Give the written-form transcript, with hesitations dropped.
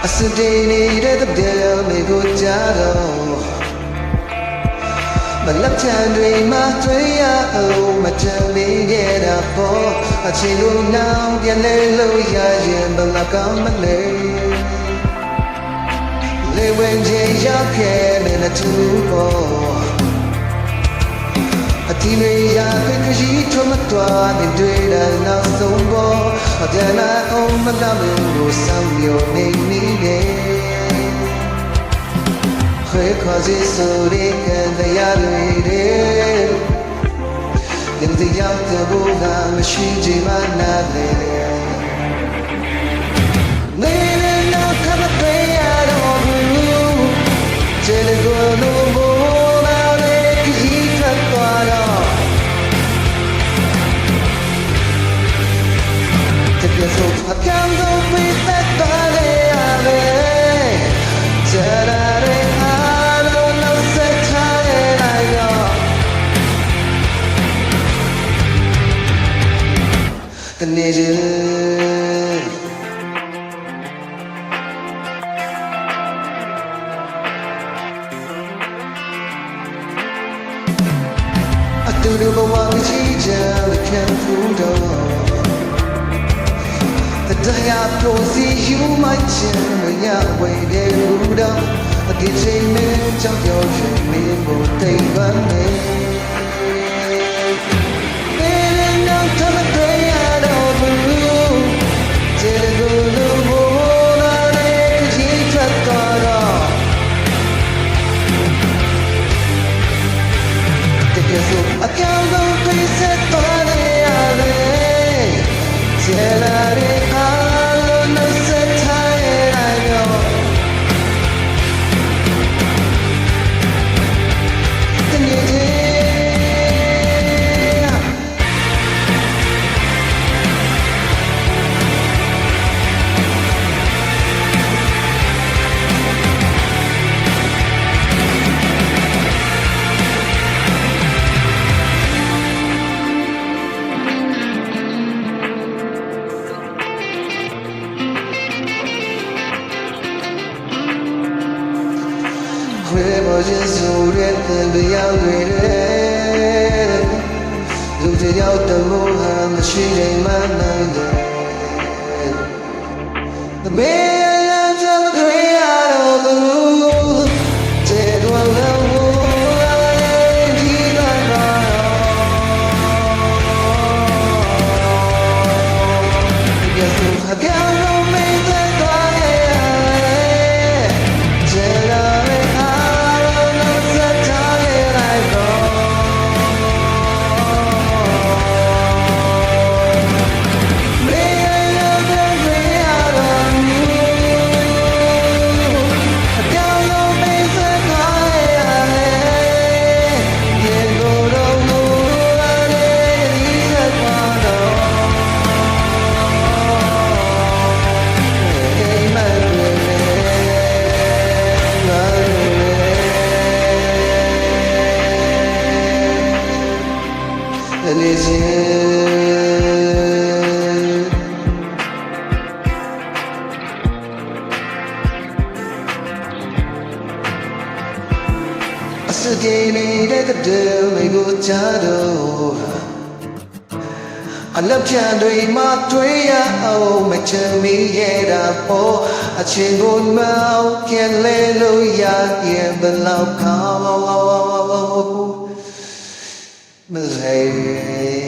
I said they needed the deal, me go jado. My left hand dream, my three oh, my jelly get up for a chill now, the hallelujah, but like I'm a lay. Lay when Jay came in a two. A teenager, because she told me to do it and now so more. Then I own my love, was some your name. Because it's so big and they are reading. In the outer world, machine, Jim, and nothing. Laying out, come a play out of you. Tell it go no more. I can't go with that body. I don't know, so tired I go. The needle. I do the one with you, I can't prove. The day I go see you, my chin, yeah, waiting to do. I get a minute of your dream, but they run me. Ain't no time to play out of the room. Till it go no more, I let you cut off. I can't go please set body out of it. Till I just so red and be out with look at out the moon, the shade ain't my mind. The millions of the gray out of the moon, dead one of the I can't go make that and is it I said they needed the deal, they go jado. I love you, my three oh, my chummy, yeah, oh, I change on mouth, can't lay low, yeah, but love come. Hey